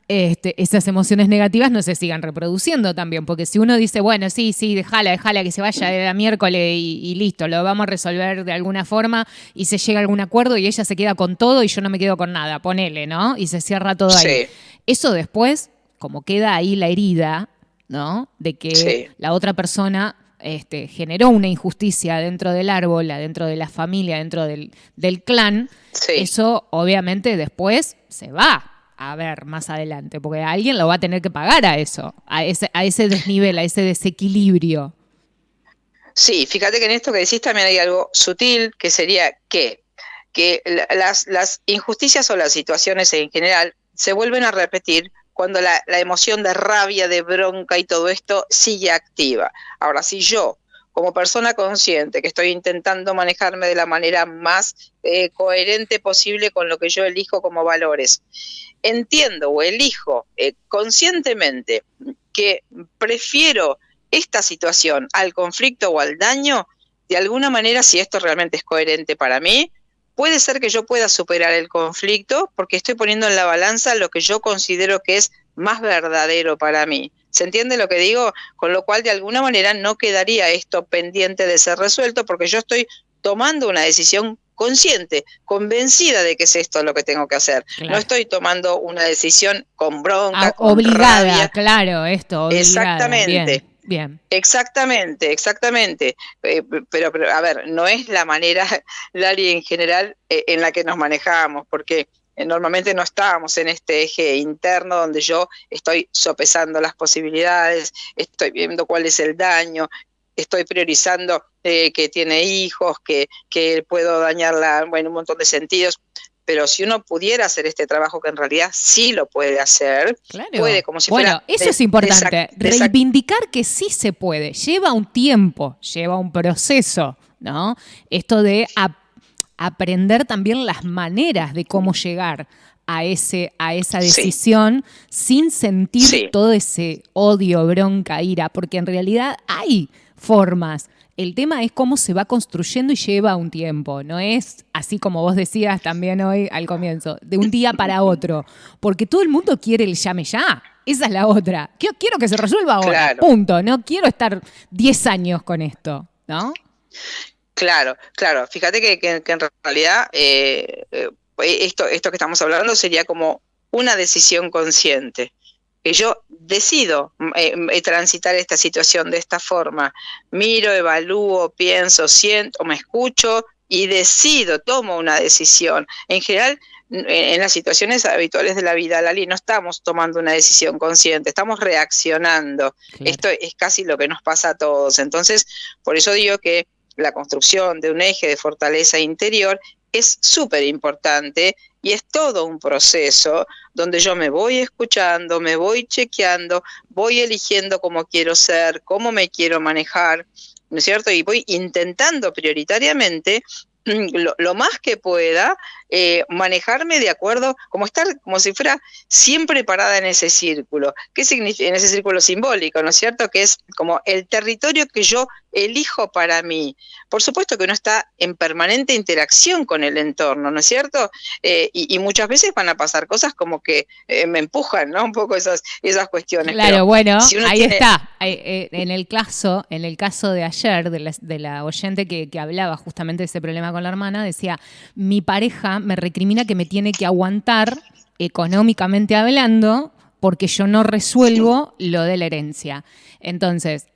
esas emociones negativas no se sigan reproduciendo también, porque si uno dice, bueno, sí, déjala que se vaya de la miércoles y listo, lo vamos a resolver de alguna forma y se llega a algún acuerdo y ella se queda con todo y yo no me quedo con nada, ponele, ¿no? Y se cierra todo ahí. Sí. Eso después, como queda ahí la herida, ¿no? De que la otra persona generó una injusticia dentro del árbol, dentro de la familia, dentro del clan, eso obviamente después se va a ver más adelante, porque alguien lo va a tener que pagar a eso, a ese desnivel, a ese desequilibrio. Sí, fíjate que en esto que decís también hay algo sutil, que sería que las injusticias o las situaciones en general se vuelven a repetir cuando la emoción de rabia, de bronca y todo esto sigue activa. Ahora, si yo, como persona consciente, que estoy intentando manejarme de la manera más coherente posible con lo que yo elijo como valores, entiendo o elijo conscientemente que prefiero esta situación al conflicto o al daño, de alguna manera, si esto realmente es coherente para mí, puede ser que yo pueda superar el conflicto porque estoy poniendo en la balanza lo que yo considero que es más verdadero para mí. ¿Se entiende lo que digo? Con lo cual, de alguna manera, no quedaría esto pendiente de ser resuelto porque yo estoy tomando una decisión consciente, convencida de que es esto lo que tengo que hacer. Claro. No estoy tomando una decisión con bronca, con obligada, rabia. Claro, esto, obligada. Exactamente. Bien. Exactamente. Pero, a ver, no es la manera, Lali, en general, en la que nos manejamos, porque normalmente no estábamos en este eje interno donde yo estoy sopesando las posibilidades, estoy viendo cuál es el daño, estoy priorizando que tiene hijos, que puedo dañarla, bueno, un montón de sentidos. Pero si uno pudiera hacer este trabajo, que en realidad sí lo puede hacer, claro. Puede como si bueno, fuera... eso es importante, reivindicar que sí se puede, lleva un tiempo, lleva un proceso, ¿no? Esto de aprender también las maneras de cómo llegar a esa decisión sin sentir todo ese odio, bronca, ira, porque en realidad hay formas. El tema es cómo se va construyendo y lleva un tiempo. No es así como vos decías también hoy al comienzo, de un día para otro. Porque todo el mundo quiere el llame ya. Esa es la otra. Quiero que se resuelva ahora. Claro. Punto. No quiero estar 10 años con esto, ¿no? Claro. Fíjate que en realidad esto que estamos hablando sería como una decisión consciente. Que yo decido transitar esta situación de esta forma, miro, evalúo, pienso, siento, me escucho y decido, tomo una decisión. En general, en las situaciones habituales de la vida, Lali, no estamos tomando una decisión consciente, estamos reaccionando. Claro. Esto es casi lo que nos pasa a todos. Entonces, por eso digo que la construcción de un eje de fortaleza interior es súper importante y es todo un proceso donde yo me voy escuchando, me voy chequeando, voy eligiendo cómo quiero ser, cómo me quiero manejar, ¿no es cierto? Y voy intentando prioritariamente lo más que pueda manejarme de acuerdo, como si fuera siempre parada en ese círculo. ¿Qué significa? En ese círculo simbólico, ¿no es cierto? Que es como el territorio que yo elijo para mí. Por supuesto que uno está en permanente interacción con el entorno, ¿no es cierto? Y muchas veces van a pasar cosas como que me empujan, ¿no? Un poco esas cuestiones. Claro, pero bueno, si ahí está. En el caso de ayer, de la oyente que hablaba justamente de ese problema con la hermana, decía, mi pareja me recrimina que me tiene que aguantar económicamente hablando porque yo no resuelvo lo de la herencia. Entonces,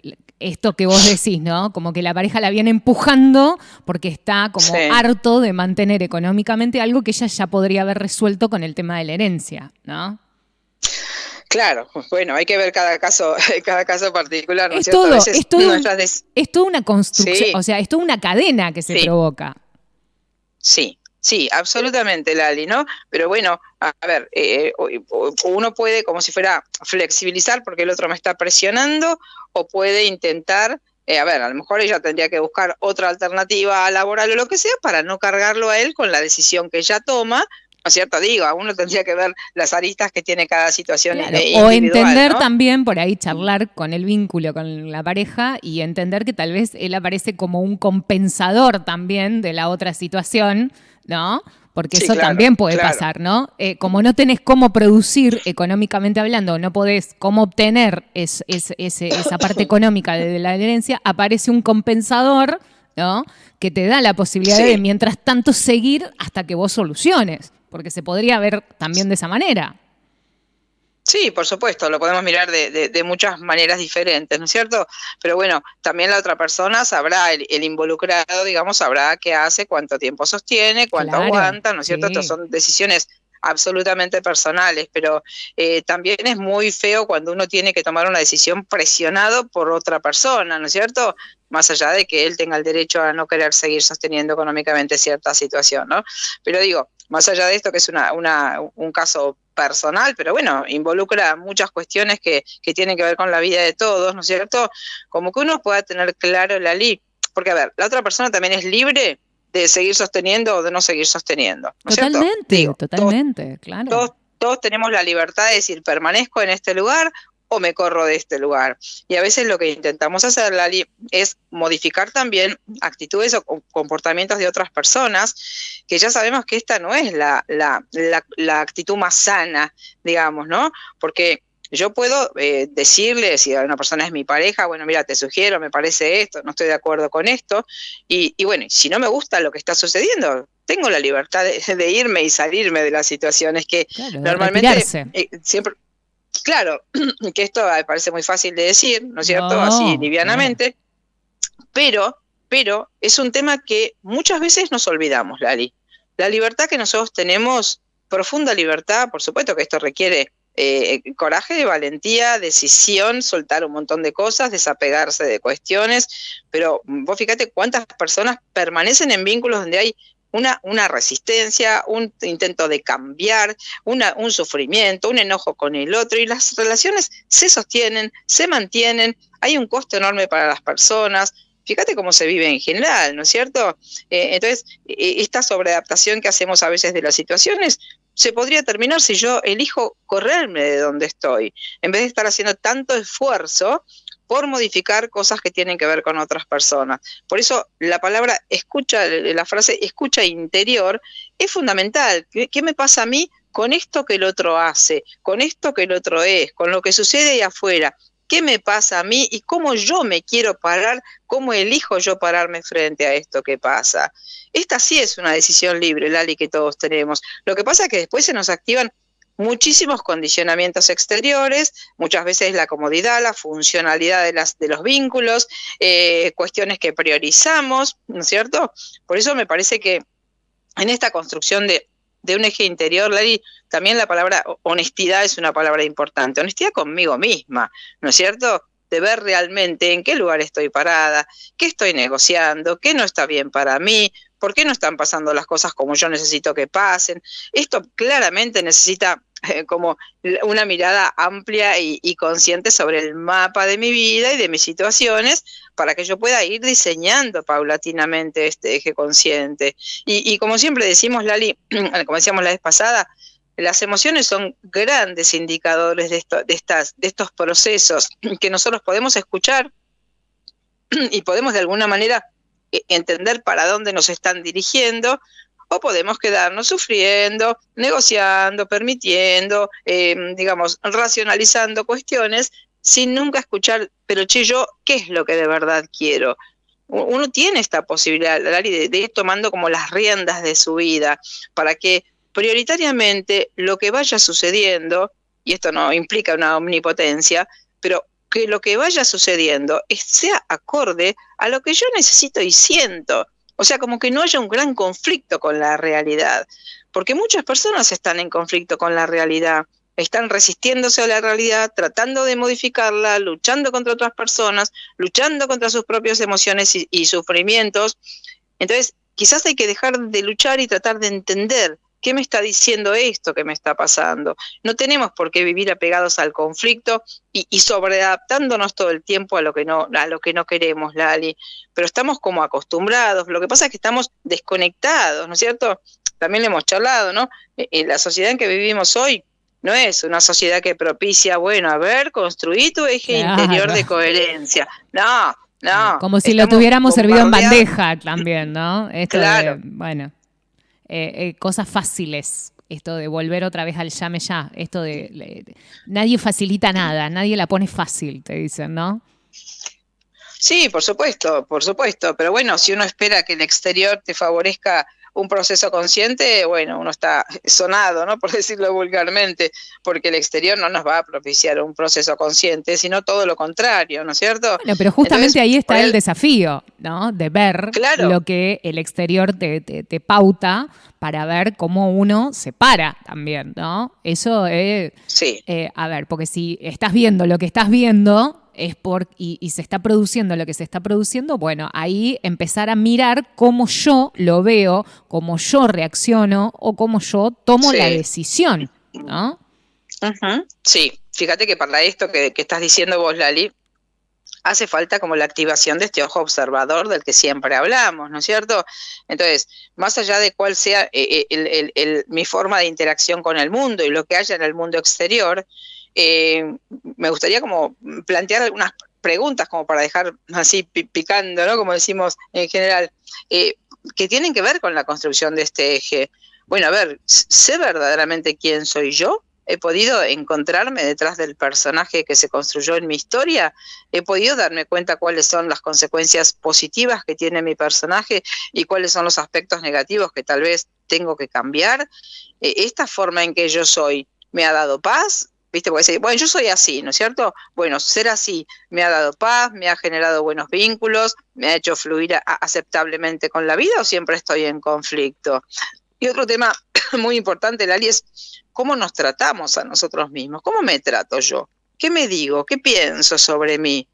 esto que vos decís, ¿no? Como que la pareja la viene empujando porque está como harto de mantener económicamente algo que ella ya podría haber resuelto con el tema de la herencia, ¿no? Claro, bueno, hay que ver cada caso particular, ¿no es cierto? Es toda una construcción, o sea, es toda una cadena que se provoca. Sí, absolutamente, Lali, ¿no? Pero bueno, a ver, uno puede como si fuera flexibilizar porque el otro me está presionando, o puede intentar, a lo mejor ella tendría que buscar otra alternativa laboral o lo que sea para no cargarlo a él con la decisión que ella toma, ¿no es cierto? Digo, uno tendría que ver las aristas que tiene cada situación individual, o entender, ¿no? También, por ahí charlar con el vínculo con la pareja y entender que tal vez él aparece como un compensador también de la otra situación, ¿no? Porque eso también puede pasar, ¿no? Como no tenés cómo producir económicamente hablando, no podés cómo obtener esa parte económica de la herencia, aparece un compensador, ¿no? Que te da la posibilidad de, mientras tanto, seguir hasta que vos soluciones. Porque se podría ver también de esa manera. Sí, por supuesto, lo podemos mirar de muchas maneras diferentes, ¿no es cierto? Pero bueno, también la otra persona sabrá, el involucrado, digamos, sabrá qué hace, cuánto tiempo sostiene, cuánto Claro, aguanta, ¿no es cierto? Estas sí. son decisiones absolutamente personales, pero también es muy feo cuando uno tiene que tomar una decisión presionado por otra persona, ¿no es cierto? Más allá de que él tenga el derecho a no querer seguir sosteniendo económicamente cierta situación, ¿no? Pero digo, más allá de esto que es un caso personal, pero bueno, involucra muchas cuestiones que tienen que ver con la vida de todos, ¿no es cierto? Como que uno pueda tener claro la ley, porque a ver, la otra persona también es libre de seguir sosteniendo o de no seguir sosteniendo, ¿no es cierto? Totalmente, Digo, totalmente, claro. todos tenemos la libertad de decir, permanezco en este lugar o me corro de este lugar. Y a veces lo que intentamos hacer, Lali, es modificar también actitudes o comportamientos de otras personas, que ya sabemos que esta no es la actitud más sana, digamos, ¿no? Porque yo puedo decirle, si una persona es mi pareja, bueno, mira, te sugiero, me parece esto, no estoy de acuerdo con esto, y bueno, si no me gusta lo que está sucediendo, tengo la libertad de irme y salirme de las situaciones que Claro, de normalmente retirarse. siempre, claro, que esto me parece muy fácil de decir, ¿no es cierto? Así No, claro. livianamente, pero, pero es un tema que muchas veces nos olvidamos, Lali. La libertad que nosotros tenemos, profunda libertad, por supuesto que esto requiere coraje, valentía, decisión, soltar un montón de cosas, desapegarse de cuestiones, pero vos fíjate cuántas personas permanecen en vínculos donde hay una resistencia, un intento de cambiar, un sufrimiento, un enojo con el otro, y las relaciones se sostienen, se mantienen, hay un costo enorme para las personas. Fíjate cómo se vive en general, ¿no es cierto? Entonces, esta sobreadaptación que hacemos a veces de las situaciones se podría terminar si yo elijo correrme de donde estoy, en vez de estar haciendo tanto esfuerzo por modificar cosas que tienen que ver con otras personas. Por eso la palabra escucha, la frase escucha interior es fundamental. ¿Qué me pasa a mí con esto que el otro hace, con esto que el otro es, con lo que sucede ahí afuera? ¿Qué me pasa a mí y cómo yo me quiero parar, cómo elijo yo pararme frente a esto que pasa? Esta sí es una decisión libre, Lali, que todos tenemos. Lo que pasa es que después se nos activan muchísimos condicionamientos exteriores, muchas veces la comodidad, la funcionalidad de los vínculos, cuestiones que priorizamos, ¿no es cierto? Por eso me parece que en esta construcción de un eje interior, Lali, también la palabra honestidad es una palabra importante. Honestidad conmigo misma, ¿no es cierto? De ver realmente en qué lugar estoy parada, qué estoy negociando, qué no está bien para mí, por qué no están pasando las cosas como yo necesito que pasen. Esto claramente necesita como una mirada amplia y consciente sobre el mapa de mi vida y de mis situaciones para que yo pueda ir diseñando paulatinamente este eje consciente. Y como siempre decimos, Lali, como decíamos la vez pasada, las emociones son grandes indicadores de estos procesos que nosotros podemos escuchar y podemos de alguna manera entender para dónde nos están dirigiendo, o podemos quedarnos sufriendo, negociando, permitiendo, digamos, racionalizando cuestiones sin nunca escuchar, pero che, yo, ¿qué es lo que de verdad quiero? Uno tiene esta posibilidad, Lali, de ir tomando como las riendas de su vida para que prioritariamente lo que vaya sucediendo, y esto no implica una omnipotencia, pero que lo que vaya sucediendo sea acorde a lo que yo necesito y siento. O sea, como que no haya un gran conflicto con la realidad, porque muchas personas están en conflicto con la realidad, están resistiéndose a la realidad, tratando de modificarla, luchando contra otras personas, luchando contra sus propias emociones y sufrimientos. Entonces, quizás hay que dejar de luchar y tratar de entender qué me está diciendo esto que me está pasando. No tenemos por qué vivir apegados al conflicto y sobreadaptándonos todo el tiempo a lo que no queremos, Lali. Pero estamos como acostumbrados. Lo que pasa es que estamos desconectados, ¿no es cierto? También le hemos charlado, ¿no? La sociedad en que vivimos hoy no es una sociedad que propicia, bueno, a ver, construí tu eje interior Claro. de coherencia. No, no. Como si lo Estamos tuviéramos servido en bombardeados. bandeja también, ¿no? Esto de, Claro. bueno, cosas fáciles. Esto de volver otra vez al llame ya. Esto nadie facilita nada, nadie la pone fácil, te dicen, ¿no? Sí, por supuesto, pero bueno, si uno espera que el exterior te favorezca un proceso consciente, bueno, uno está sonado, ¿no? Por decirlo vulgarmente, porque el exterior no nos va a propiciar un proceso consciente, sino todo lo contrario, ¿no es cierto? Bueno, pero justamente Entonces, ahí por está el él, desafío, ¿no? De ver claro, lo que el exterior te pauta para ver cómo uno se para también, ¿no? Eso es, sí, a ver, porque si estás viendo lo que estás viendo y se está produciendo lo que se está produciendo, bueno, ahí empezar a mirar cómo yo lo veo, cómo yo reacciono o cómo yo tomo la sí. decisión, ¿no? Ujú. Sí, fíjate que para esto que estás diciendo vos, Lali, hace falta como la activación de este ojo observador del que siempre hablamos, ¿no es cierto? Entonces, más allá de cuál sea mi forma de interacción con el mundo y lo que haya en el mundo exterior, me gustaría como plantear algunas preguntas como para dejar así picando, ¿no? Como decimos en general, que tienen que ver con la construcción de este eje. Bueno, a ver, ¿sé verdaderamente quién soy yo? ¿He podido encontrarme detrás del personaje que se construyó en mi historia? ¿He podido darme cuenta cuáles son las consecuencias positivas que tiene mi personaje y cuáles son los aspectos negativos que tal vez tengo que cambiar? ¿Esta forma en que yo soy me ha dado paz? ¿Viste? Porque bueno, yo soy así, ¿no es cierto? Bueno, ser así me ha dado paz, me ha generado buenos vínculos, me ha hecho fluir aceptablemente con la vida, o siempre estoy en conflicto. Y otro tema muy importante, Lali, es cómo nos tratamos a nosotros mismos. ¿Cómo me trato yo? ¿Qué me digo? ¿Qué pienso sobre mí?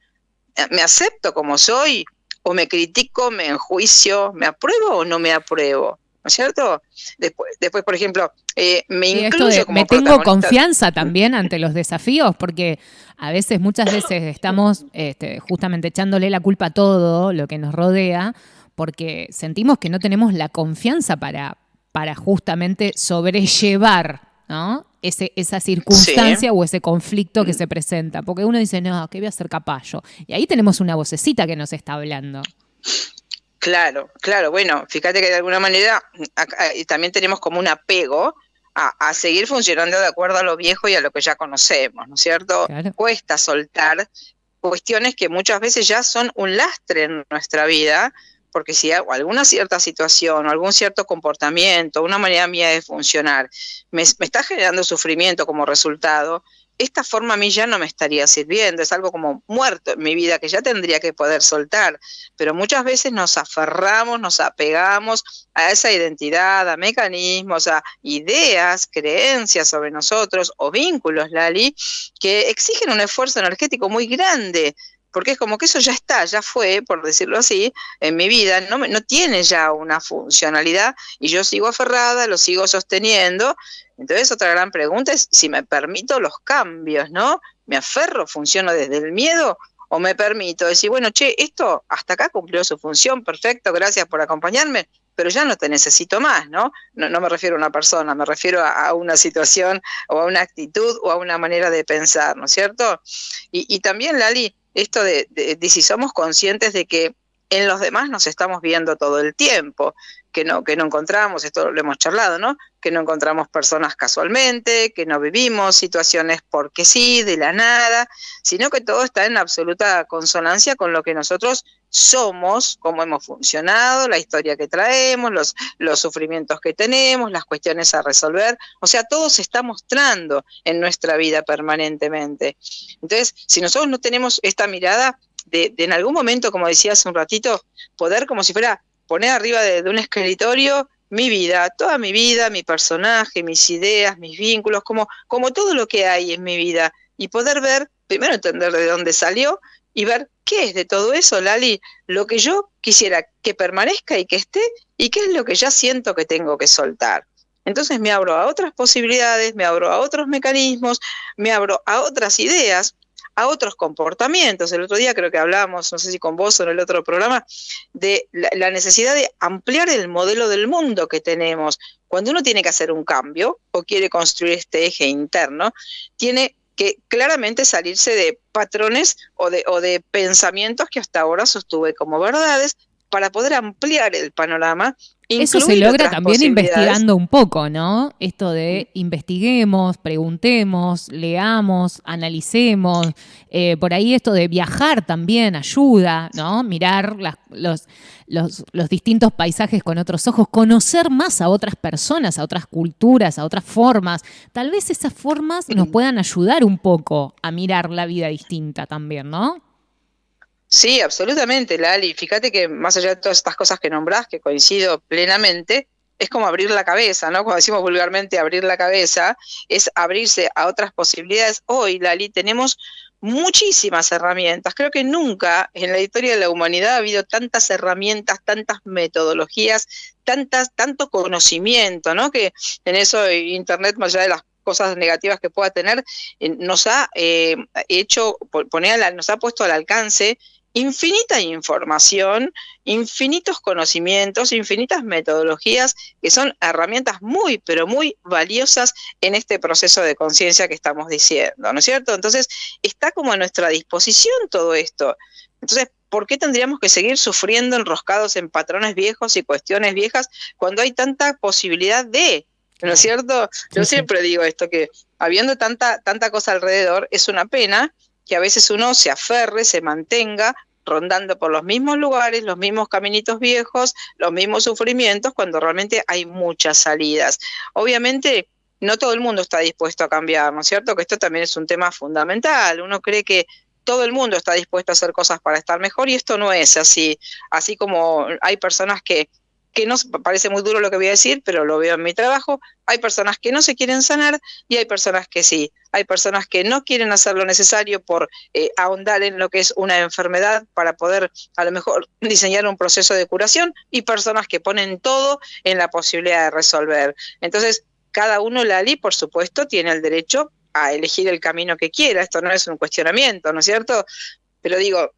¿Me acepto como soy? ¿O me critico, me enjuicio, me apruebo o no me apruebo? ¿No es cierto? Después por ejemplo, me Sí, esto incluyo de me como tengo protagonista. confianza también ante los desafíos, porque muchas veces estamos justamente echándole la culpa a todo lo que nos rodea, porque sentimos que no tenemos la confianza para justamente sobrellevar, ¿no? Esa Sí. circunstancia o ese conflicto que se presenta. Porque uno dice, no, que voy a ser capaz yo. Y ahí tenemos una vocecita que nos está hablando. Claro, claro, bueno, fíjate que de alguna manera también tenemos como un apego a seguir funcionando de acuerdo a lo viejo y a lo que ya conocemos, ¿no es cierto? Claro. Cuesta soltar cuestiones que muchas veces ya son un lastre en nuestra vida, porque si alguna cierta situación o algún cierto comportamiento, una manera mía de funcionar, me está generando sufrimiento como resultado, esta forma a mí ya no me estaría sirviendo, es algo como muerto en mi vida que ya tendría que poder soltar, pero muchas veces nos aferramos, nos apegamos a esa identidad, a mecanismos, a ideas, creencias sobre nosotros o vínculos, Lali, que exigen un esfuerzo energético muy grande, porque es como que eso ya está, ya fue, por decirlo así, en mi vida, no tiene ya una funcionalidad y yo sigo aferrada, lo sigo sosteniendo. Entonces otra gran pregunta es si me permito los cambios, ¿no? ¿Me aferro, funciono desde el miedo o me permito decir, bueno, che, esto hasta acá cumplió su función, perfecto, gracias por acompañarme, pero ya no te necesito más, ¿no? No me refiero a una persona, me refiero a una situación o a una actitud o a una manera de pensar, ¿no es cierto? Y también, Lali, esto de si somos conscientes de que en los demás nos estamos viendo todo el tiempo, que no encontramos, esto lo hemos charlado, ¿no? Que no encontramos personas casualmente, que no vivimos situaciones porque sí, de la nada, sino que todo está en absoluta consonancia con lo que nosotros somos, cómo hemos funcionado, la historia que traemos, los sufrimientos que tenemos, las cuestiones a resolver, o sea, todo se está mostrando en nuestra vida permanentemente. Entonces, si nosotros no tenemos esta mirada de en algún momento, como decía hace un ratito, poder como si fuera poner arriba de un escritorio mi vida, toda mi vida, mi personaje, mis ideas, mis vínculos, como todo lo que hay en mi vida, y poder ver, primero entender de dónde salió y ver qué es de todo eso, Lali, lo que yo quisiera que permanezca y que esté, y qué es lo que ya siento que tengo que soltar. Entonces me abro a otras posibilidades, me abro a otros mecanismos, me abro a otras ideas, a otros comportamientos. El otro día creo que hablábamos, no sé si con vos o en el otro programa, de la necesidad de ampliar el modelo del mundo que tenemos. Cuando uno tiene que hacer un cambio o quiere construir este eje interno, tiene que claramente salirse de patrones o de pensamientos que hasta ahora sostuve como verdades para poder ampliar el panorama Eso se incluir logra otras también posibilidades. investigando un poco, ¿no? Esto de investiguemos, preguntemos, leamos, analicemos. Por ahí esto de viajar también ayuda, ¿no? Mirar los distintos paisajes con otros ojos, conocer más a otras personas, a otras culturas, a otras formas. Tal vez esas formas nos puedan ayudar un poco a mirar la vida distinta también, ¿no? Sí, absolutamente, Lali. Fíjate que más allá de todas estas cosas que nombrás, que coincido plenamente, es como abrir la cabeza, ¿no? Cuando decimos vulgarmente abrir la cabeza, es abrirse a otras posibilidades. Hoy, Lali, tenemos muchísimas herramientas. Creo que nunca en la historia de la humanidad ha habido tantas herramientas, tantas metodologías, tanto conocimiento, ¿no? Que en eso Internet, más allá de las cosas negativas que pueda tener, nos ha nos ha puesto al alcance infinita información, infinitos conocimientos, infinitas metodologías que son herramientas muy, pero muy valiosas en este proceso de conciencia que estamos diciendo, ¿no es cierto? Entonces, está como a nuestra disposición todo esto. Entonces, ¿por qué tendríamos que seguir sufriendo enroscados en patrones viejos y cuestiones viejas cuando hay tanta posibilidad de, ¿no es cierto? Yo siempre digo esto, que habiendo tanta cosa alrededor, es una pena que a veces uno se aferre, se mantenga rondando por los mismos lugares, los mismos caminitos viejos, los mismos sufrimientos, cuando realmente hay muchas salidas. Obviamente, no todo el mundo está dispuesto a cambiar, ¿no es cierto? Que esto también es un tema fundamental. Uno cree que todo el mundo está dispuesto a hacer cosas para estar mejor y esto no es así. Así como hay personas que no, parece muy duro lo que voy a decir, pero lo veo en mi trabajo, hay personas que no se quieren sanar y hay personas que sí. Hay personas que no quieren hacer lo necesario por ahondar en lo que es una enfermedad para poder a lo mejor diseñar un proceso de curación y personas que ponen todo en la posibilidad de resolver. Entonces, cada uno, Lali, por supuesto, tiene el derecho a elegir el camino que quiera. Esto no es un cuestionamiento, ¿no es cierto? Pero digo,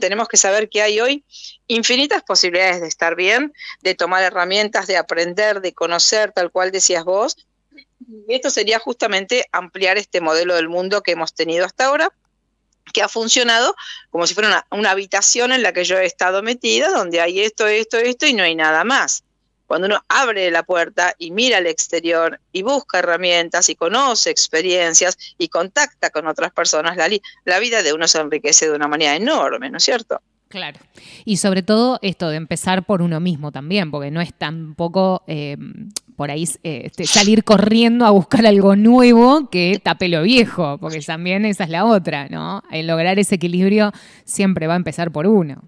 tenemos que saber que hay hoy infinitas posibilidades de estar bien, de tomar herramientas, de aprender, de conocer, tal cual decías vos. Y esto sería justamente ampliar este modelo del mundo que hemos tenido hasta ahora, que ha funcionado como si fuera una habitación en la que yo he estado metida, donde hay esto y no hay nada más. Cuando uno abre la puerta y mira al exterior y busca herramientas y conoce experiencias y contacta con otras personas, la vida de uno se enriquece de una manera enorme, ¿no es cierto? Claro. Y sobre todo esto de empezar por uno mismo también, porque no es tampoco por ahí salir corriendo a buscar algo nuevo que tape lo viejo, porque también esa es la otra, ¿no? El lograr ese equilibrio siempre va a empezar por uno.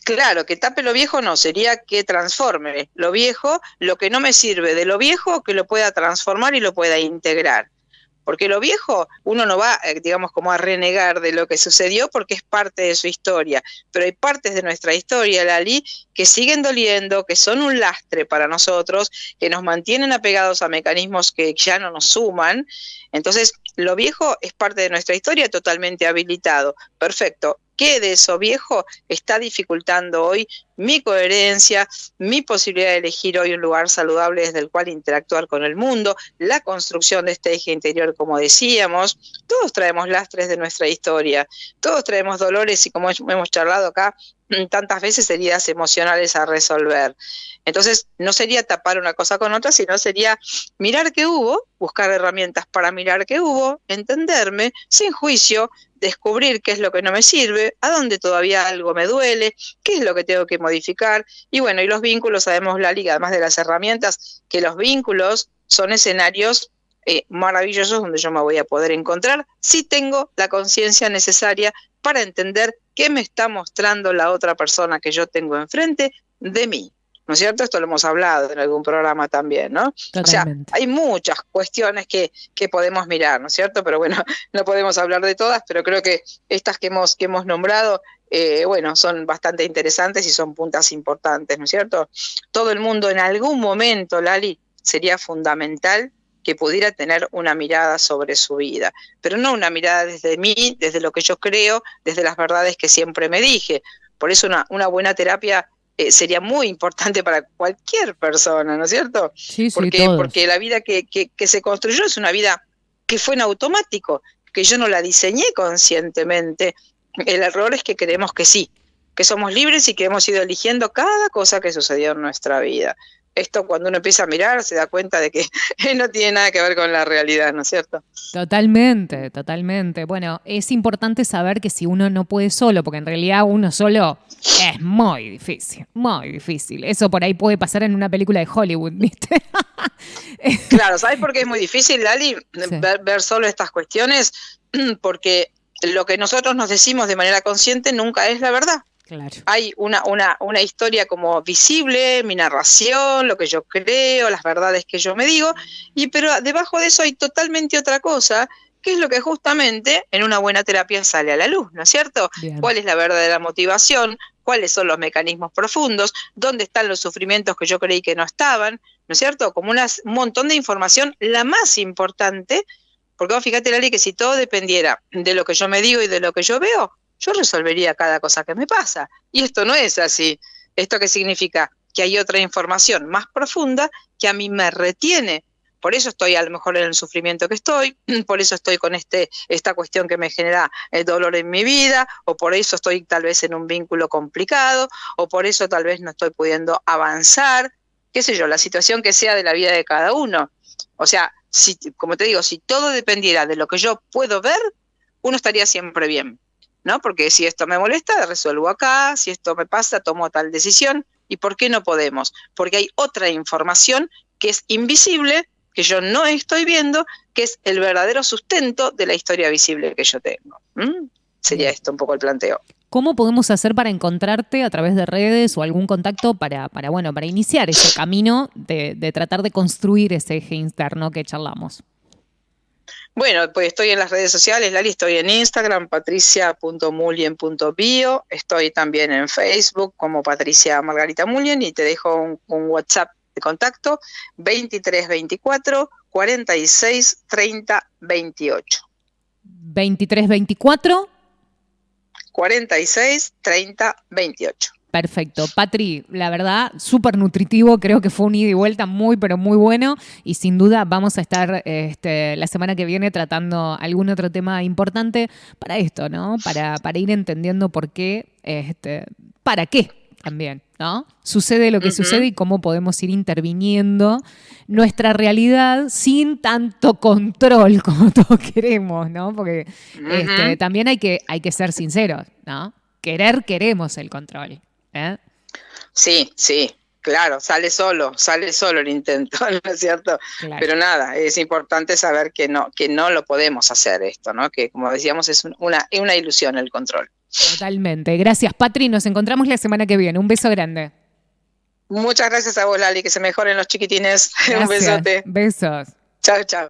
Claro, que tape lo viejo no, sería que transforme lo viejo, lo que no me sirve de lo viejo, que lo pueda transformar y lo pueda integrar. Porque lo viejo, uno no va, digamos, como a renegar de lo que sucedió porque es parte de su historia. Pero hay partes de nuestra historia, Lali, que siguen doliendo, que son un lastre para nosotros, que nos mantienen apegados a mecanismos que ya no nos suman. Entonces, lo viejo es parte de nuestra historia totalmente habilitado. Perfecto. ¿Qué de eso viejo está dificultando hoy mi coherencia, mi posibilidad de elegir hoy un lugar saludable desde el cual interactuar con el mundo, la construcción de este eje interior, como decíamos? Todos traemos lastres de nuestra historia, todos traemos dolores y, como hemos charlado acá tantas veces, heridas emocionales a resolver. Entonces, no sería tapar una cosa con otra, sino sería mirar qué hubo, buscar herramientas para mirar qué hubo, entenderme, sin juicio, descubrir qué es lo que no me sirve, a dónde todavía algo me duele, qué es lo que tengo que modificar. Y bueno, y los vínculos, sabemos, Lali, además de las herramientas, que los vínculos son escenarios maravillosos donde yo me voy a poder encontrar si tengo la conciencia necesaria para entender qué me está mostrando la otra persona que yo tengo enfrente de mí. ¿No es cierto? Esto lo hemos hablado en algún programa también, ¿no? Totalmente. O sea, hay muchas cuestiones que podemos mirar, ¿no es cierto? Pero bueno, no podemos hablar de todas, pero creo que estas que hemos nombrado, bueno, son bastante interesantes y son puntas importantes, ¿no es cierto? Todo el mundo en algún momento, Lali, sería fundamental que pudiera tener una mirada sobre su vida, pero no una mirada desde mí, desde lo que yo creo, desde las verdades que siempre me dije. Por eso una buena terapia sería muy importante para cualquier persona, ¿no es cierto? Sí, porque la vida que se construyó es una vida que fue en automático, que yo no la diseñé conscientemente. El error es que creemos que sí, que somos libres y que hemos ido eligiendo cada cosa que sucedió en nuestra vida. Esto cuando uno empieza a mirar se da cuenta de que no tiene nada que ver con la realidad, ¿no es cierto? Totalmente, totalmente. Bueno, es importante saber que si uno no puede solo, porque en realidad uno solo es muy difícil, muy difícil. Eso por ahí puede pasar en una película de Hollywood, ¿viste? Claro, ¿sabes por qué es muy difícil, Lali, Sí. ver solo estas cuestiones? Porque lo que nosotros nos decimos de manera consciente nunca es la verdad. Claro. Hay una historia como visible, mi narración, lo que yo creo, las verdades que yo me digo, pero debajo de eso hay totalmente otra cosa, que es lo que justamente en una buena terapia sale a la luz, ¿no es cierto? Bien. ¿Cuál es la verdadera motivación? ¿Cuáles son los mecanismos profundos? ¿Dónde están los sufrimientos que yo creí que no estaban? ¿No es cierto? Como un montón de información, la más importante, porque vos fíjate, Lali, que si todo dependiera de lo que yo me digo y de lo que yo veo, yo resolvería cada cosa que me pasa. Y esto no es así. ¿Esto qué significa? Que hay otra información más profunda que a mí me retiene. Por eso estoy a lo mejor en el sufrimiento que estoy, por eso estoy con esta cuestión que me genera dolor en mi vida, o por eso estoy tal vez en un vínculo complicado, o por eso tal vez no estoy pudiendo avanzar, qué sé yo, la situación que sea de la vida de cada uno. O sea, como te digo, si todo dependiera de lo que yo puedo ver, uno estaría siempre bien, ¿no? Porque si esto me molesta, resuelvo acá, si esto me pasa, tomo tal decisión. ¿Y por qué no podemos? Porque hay otra información que es invisible, que yo no estoy viendo, que es el verdadero sustento de la historia visible que yo tengo. Sería esto un poco el planteo. ¿Cómo podemos hacer para encontrarte a través de redes o algún contacto para iniciar ese camino de tratar de construir ese eje interno que charlamos? Bueno, pues estoy en las redes sociales, Lali, estoy en Instagram, patricia.mulien.bio, estoy también en Facebook como Patricia Margarita Mulien y te dejo un WhatsApp de contacto 2324 46 30 28. 2324 46 30 28. Perfecto. Patri, la verdad, súper nutritivo. Creo que fue un ida y vuelta muy, pero muy bueno. Y sin duda vamos a estar la semana que viene tratando algún otro tema importante para esto, ¿no? Para ir entendiendo por qué, para qué también, ¿no? Sucede lo que sucede y cómo podemos ir interviniendo nuestra realidad sin tanto control como todos queremos, ¿no? Porque también hay que ser sinceros, ¿no? Queremos el control. Sí, claro, sale solo el intento, ¿no es cierto? Claro. Pero nada, es importante saber que no lo podemos hacer esto, ¿no? Que como decíamos es una ilusión el control. Totalmente. Gracias, Patri. Nos encontramos la semana que viene. Un beso grande. Muchas gracias a vos, Lali, que se mejoren los chiquitines. Gracias. Un besote. Besos. Chao, chao.